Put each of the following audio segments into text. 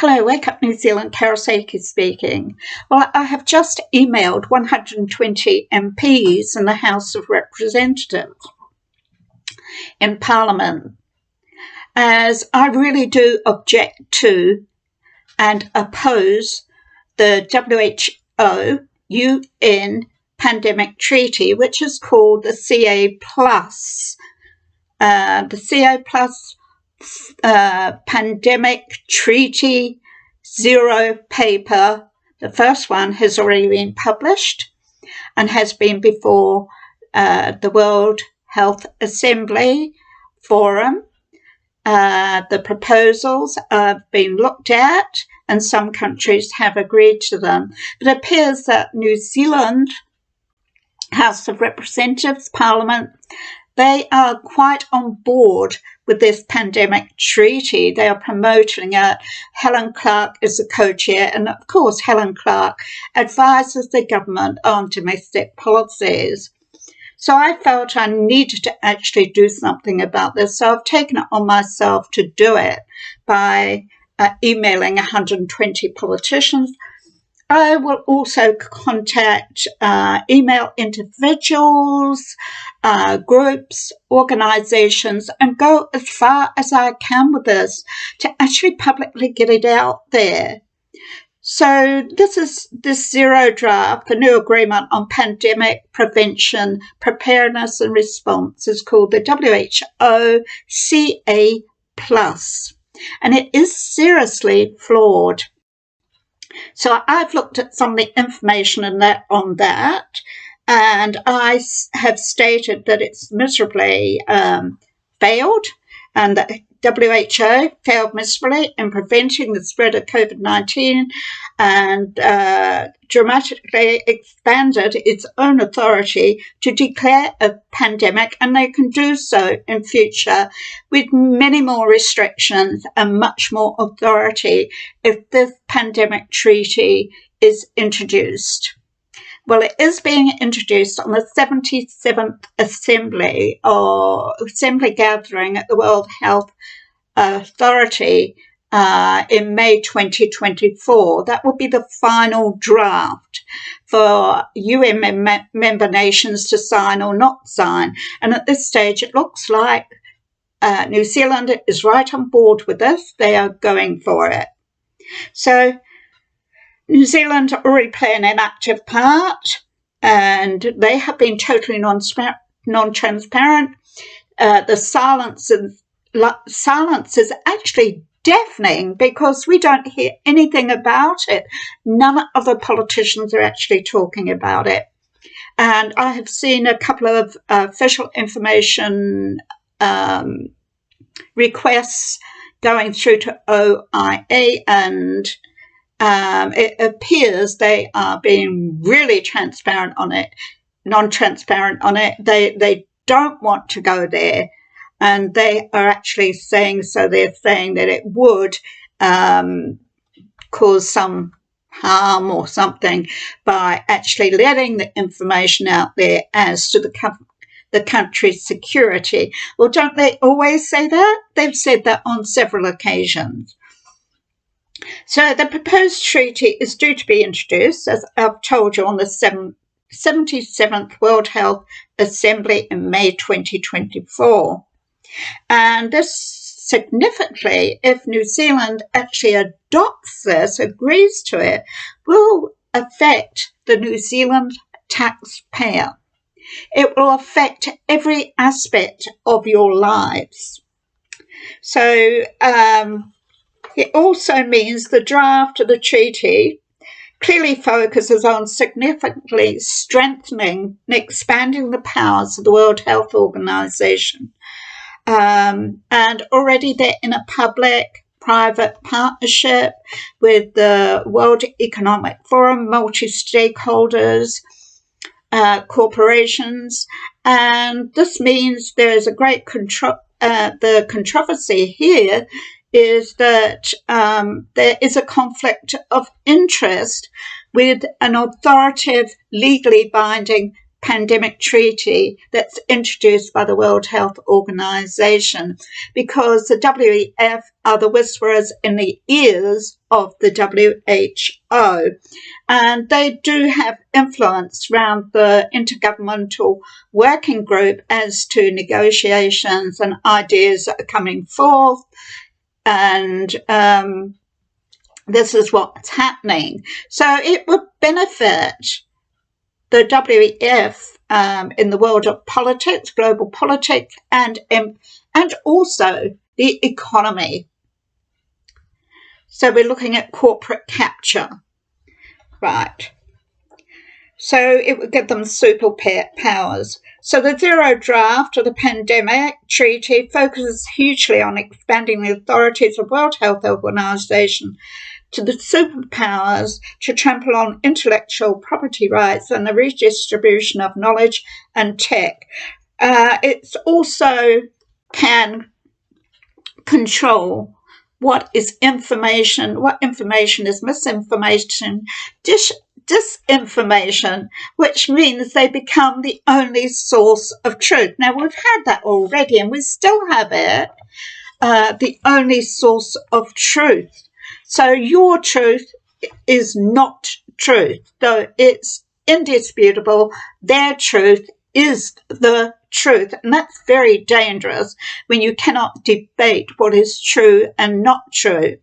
Hello, Wake Up New Zealand, Karasaki speaking. Well, I have just emailed 120 MPs in the House of Representatives in Parliament, as I really do object to and oppose the WHO UN Pandemic Treaty, which is called the CA+. The CA+ Pandemic Treaty Zero paper. The first one has already been published and has been before the World Health Assembly Forum. The proposals have been looked at and some countries have agreed to them. But it appears that New Zealand House of Representatives, Parliament, they are quite on board with this pandemic treaty. They are promoting it. Helen Clark is the co-chair, and of course Helen Clark advises the government on domestic policies. So I felt I needed to actually do something about this, so I've taken it on myself to do it by emailing 120 politicians. I will also contact email individuals, groups, organisations, and go as far as I can with this to actually publicly get it out there. So this is this zero draft, the new agreement on pandemic prevention, preparedness and response is called the WHO CA+, and it is seriously flawed. So I've looked at some of the information on that, and I have stated that it's miserably failed, and that WHO failed miserably in preventing the spread of COVID-19 and dramatically expanded its own authority to declare a pandemic, and they can do so in future with many more restrictions and much more authority if this pandemic treaty is introduced. Well, it is being introduced on the 77th Assembly gathering at the World Health Authority in May 2024. That will be the final draft for UN member nations to sign or not sign. And at this stage, it looks like New Zealand is right on board with this. They are going for it. So New Zealand are already playing an active part, and they have been totally non-transparent. The silence is actually deafening because we don't hear anything about it. None of the politicians are actually talking about it. And I have seen a couple of official information requests going through to OIA, and it appears they are being really transparent on it, non-transparent on it. They don't want to go there, and they are actually saying, so they're saying that it would cause some harm or something by actually letting the information out there as to the country's security. Well, don't they always say that? They've said that on several occasions. So the proposed treaty is due to be introduced, as I've told you, on the 77th World Health Assembly in May 2024. And this significantly, if New Zealand actually adopts this, agrees to it, will affect the New Zealand taxpayer. It will affect every aspect of your lives. So it also means the draft of the treaty clearly focuses on significantly strengthening and expanding the powers of the World Health Organization. And already they're in a public-private partnership with the World Economic Forum, multi-stakeholders, corporations, and this means there is a great the controversy here is that there is a conflict of interest with an authoritative, legally binding pandemic treaty that's introduced by the World Health Organization, because the WEF are the whisperers in the ears of the WHO, and they do have influence around the Intergovernmental Working Group as to negotiations and ideas that are coming forth, and this is what's happening. So it would benefit the WEF in the world of politics, global politics, and also the economy. So we're looking at corporate capture, right? So it would give them superpowers. So the Zero Draft of the Pandemic Treaty focuses hugely on expanding the authorities of World Health Organization to the superpowers to trample on intellectual property rights and the redistribution of knowledge and tech. It also can control what is information, what information is misinformation, disinformation, which means they become the only source of truth. Now, we've had that already, and we still have it, the only source of truth. So your truth is not truth, though it's indisputable. Their truth is the truth, and that's very dangerous when you cannot debate what is true and not true.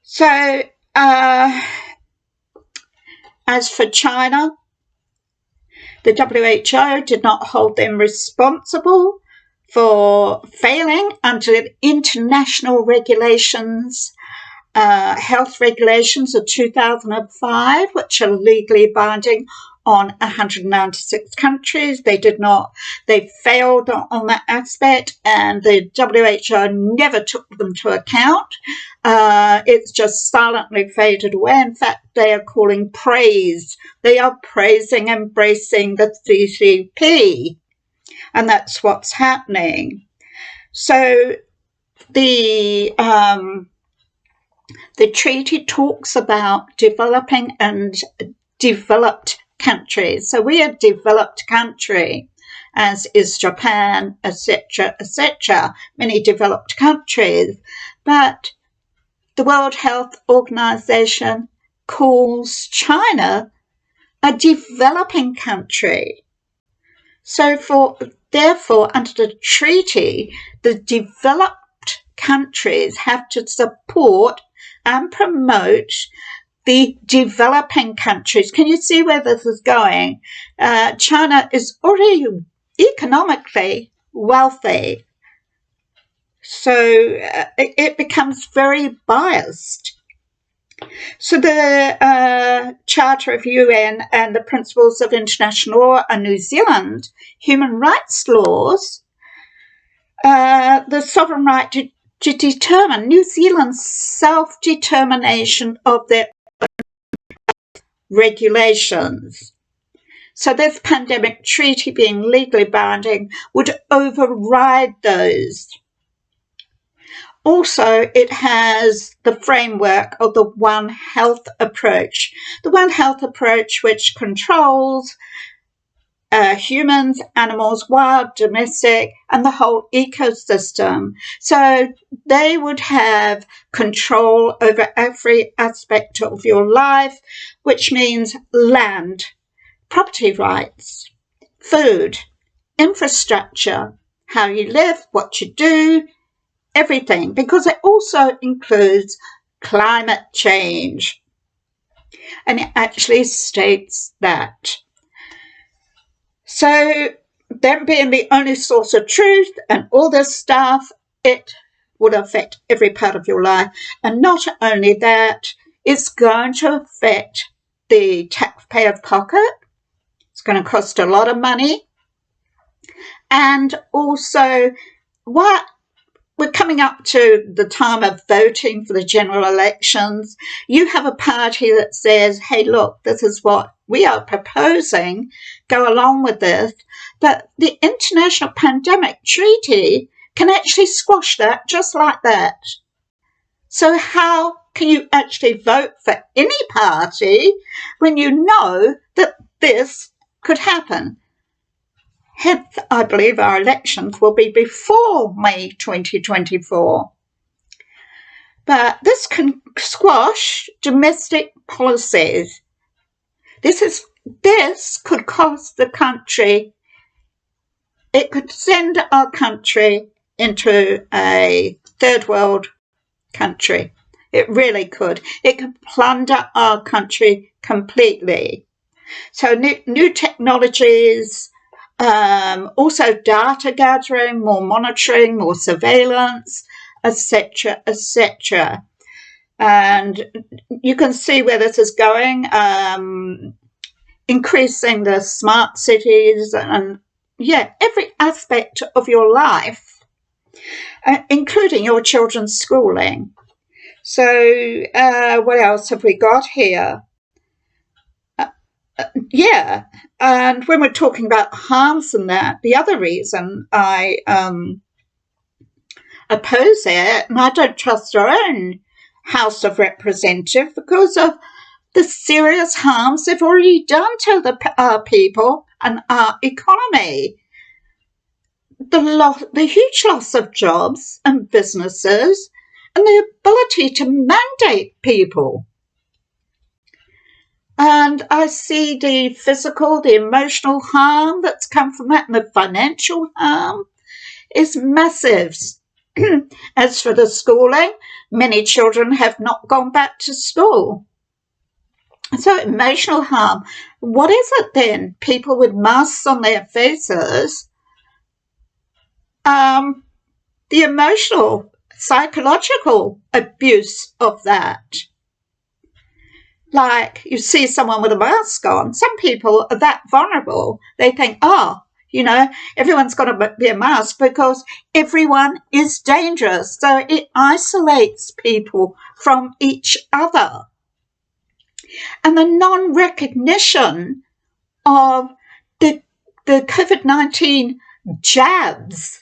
So, as for China, the WHO did not hold them responsible for failing under international regulations, health regulations of 2005, which are legally binding on 196 countries. They failed on that aspect, and the WHO never took them to account. It's just silently faded away. In fact, they are calling praise. They are praising, embracing the CCP, and that's what's happening. So the treaty talks about developing and developed countries. So we are a developed country, as is Japan, etc., etc., many developed countries. But the World Health Organization calls China a developing country. So therefore, under the treaty, the developed countries have to support and promote the developing countries. Can you see where this is going? China is already economically wealthy, so it becomes very biased. So the Charter of UN and the Principles of International Law and New Zealand human rights laws, the sovereign right to determine New Zealand's self-determination of their regulations. So this pandemic treaty being legally binding would override those. Also, it has the framework of the One Health approach. The One Health approach, which controls humans, animals, wild, domestic, and the whole ecosystem. So they would have control over every aspect of your life, which means land, property rights, food, infrastructure, how you live, what you do, everything, because it also includes climate change. And it actually states that. So them being the only source of truth and all this stuff, it would affect every part of your life. And not only that, it's going to affect the taxpayer pocket. It's going to cost a lot of money. And also, what we're coming up to the time of voting for the general elections. You have a party that says, hey, look, this is what we are proposing, go along with this. But the International Pandemic Treaty can actually squash that just like that. So how can you actually vote for any party when you know that this could happen. Hence, I believe our elections will be before May 2024. But this can squash domestic policies. This could cost the country, it could send our country into a third world country. It really could. It could plunder our country completely. So new technologies, also data gathering, more monitoring, more surveillance, etc., etc. And you can see where this is going, increasing the smart cities and, every aspect of your life, including your children's schooling. So what else have we got here? And when we're talking about harms and that, the other reason I oppose it, and I don't trust our own House of Representatives because of the serious harms they've already done to our people and our economy. The huge loss of jobs and businesses and the ability to mandate people. And I see the physical, the emotional harm that's come from that, and the financial harm is massive. As for the schooling, many children have not gone back to school. So emotional harm. What is it then? People with masks on their faces. The emotional, psychological abuse of that. Like you see someone with a mask on, some people are that vulnerable. They think, everyone's got to be a mask because everyone is dangerous. So it isolates people from each other. And the non-recognition of the COVID-19 jabs,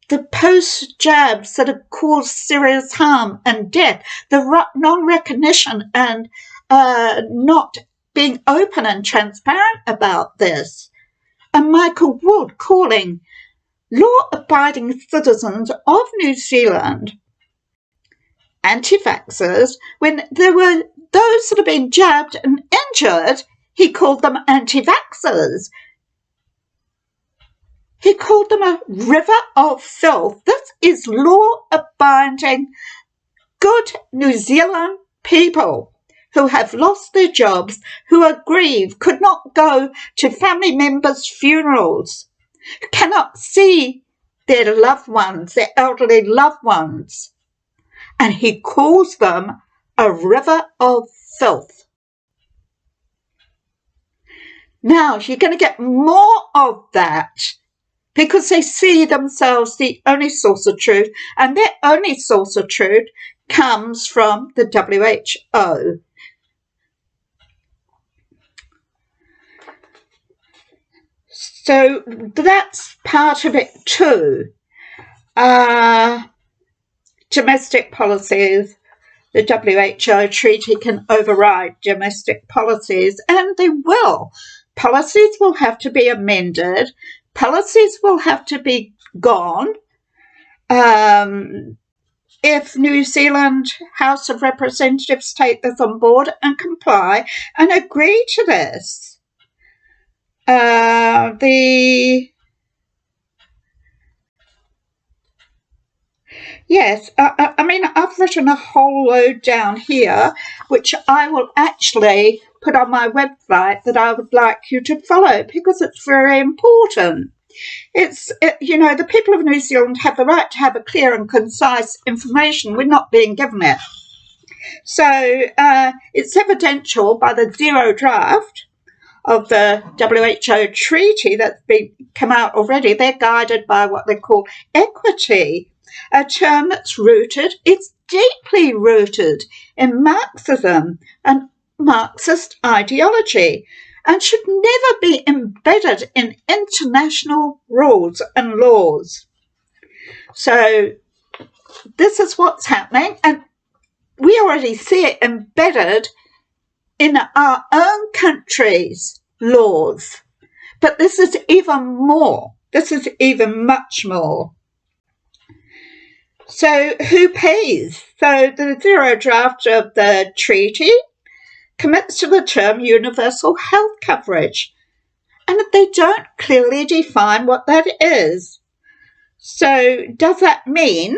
the post-jabs that have caused serious harm and death, the non-recognition and not being open and transparent about this. And Michael Wood calling law-abiding citizens of New Zealand anti-vaxxers when there were those that have been jabbed and injured, he called them anti-vaxxers. He called them a river of filth. This is law-abiding, good New Zealand people who have lost their jobs, who are grieved, could not go to family members' funerals, cannot see their loved ones, their elderly loved ones. And he calls them a river of filth. Now, you're going to get more of that because they see themselves the only source of truth, and their only source of truth comes from the WHO. So that's part of it too. Domestic policies. The WHO treaty can override domestic policies, and they will. Policies will have to be amended. Policies will have to be gone. If New Zealand House of Representatives take this on board and comply and agree to this. Yes, I've written a whole load down here, which I will actually put on my website that I would like you to follow because it's very important. The people of New Zealand have the right to have a clear and concise information. We're not being given it. So it's evidential by the zero draft of the WHO treaty that's come out already. They're guided by what they call equity, a term that's it's deeply rooted in Marxism and Marxist ideology and should never be embedded in international rules and laws. So this is what's happening, and we already see it embedded in our own countries. laws. But this is even more. This is even much more. So who pays? So the Zero draft of the treaty commits to the term universal health coverage, and they don't clearly define what that is. So does that mean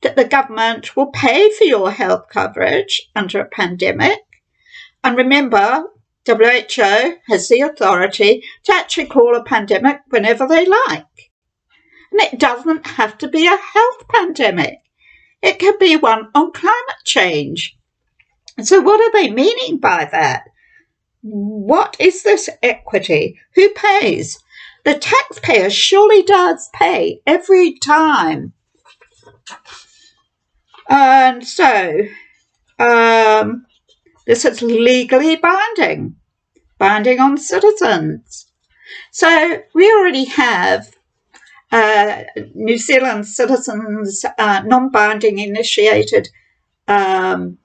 that the government will pay for your health coverage under a pandemic? And remember, WHO has the authority to actually call a pandemic whenever they like. And it doesn't have to be a health pandemic. It could be one on climate change. So what are they meaning by that? What is this equity? Who pays? The taxpayer surely does pay every time. And so this is legally binding on citizens. So we already have New Zealand citizens non-binding initiated a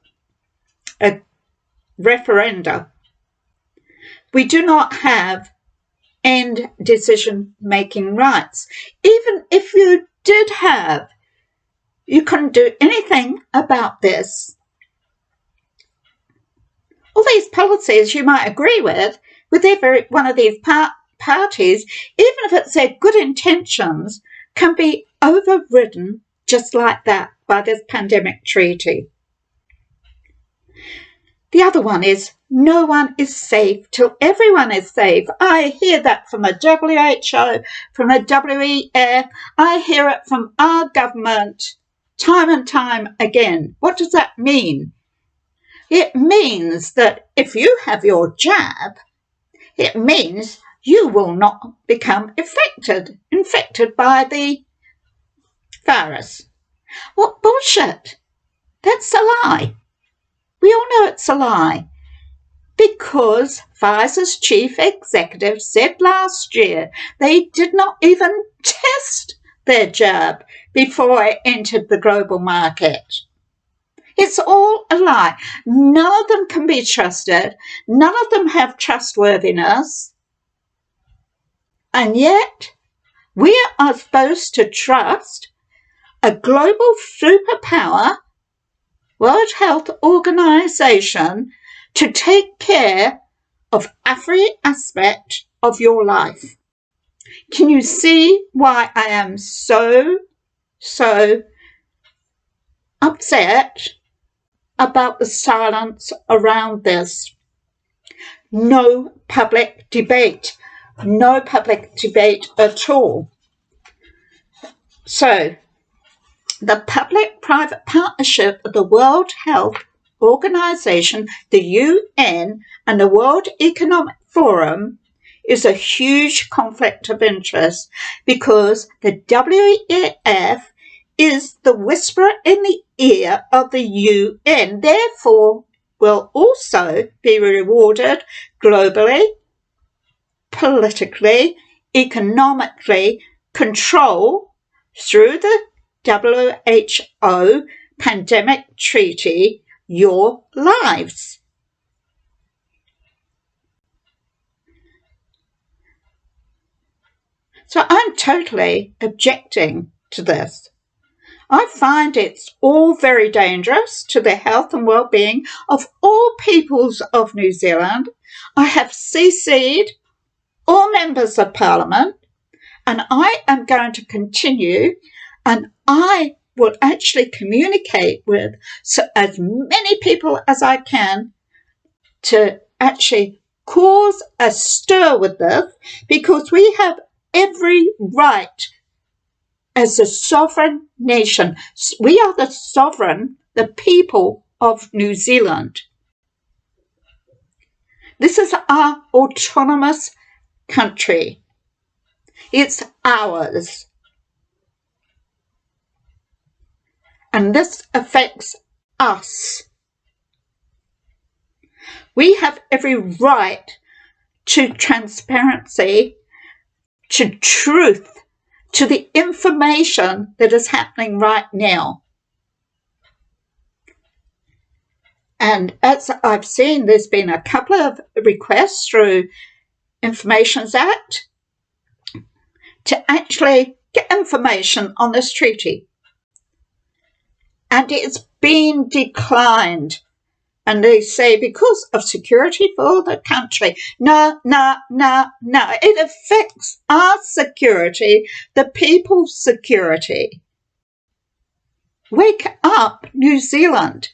referenda. We do not have end decision-making rights. Even if you did have, you couldn't do anything about this. All these policies you might agree with every one of these parties, even if it's their good intentions, can be overridden just like that by this pandemic treaty. The other one is no one is safe till everyone is safe. I hear that from the WHO, from the WEF. I hear it from our government time and time again. What does that mean? It means that if you have your jab, it means you will not become infected by the virus. What bullshit! That's a lie. We all know it's a lie. Because Pfizer's chief executive said last year they did not even test their jab before it entered the global market. It's all a lie. None of them can be trusted. None of them have trustworthiness. And yet, we are supposed to trust a global superpower, World Health Organization, to take care of every aspect of your life. Can you see why I am so upset about the silence around this? No public debate. No public debate at all. So, the public-private partnership of the World Health Organization, the UN, and the World Economic Forum is a huge conflict of interest because the WEF is the whisperer in the ear of the UN, therefore will also be rewarded globally, politically, economically, control through the WHO pandemic treaty your lives. So I'm totally objecting to this. I find it's all very dangerous to the health and well-being of all peoples of New Zealand. I have CC'd all members of Parliament, and I am going to continue, and I will actually communicate with as many people as I can to actually cause a stir with this, because we have every right as a sovereign nation. We are the sovereign, the people of New Zealand. This is our autonomous country. It's ours. And this affects us. We have every right to transparency, to truth, to the information that is happening right now. And as I've seen, there's been a couple of requests through Informations Act to actually get information on this treaty. And it's been declined. And they say because of security for the country. No. It affects our security, the people's security. Wake up, New Zealand.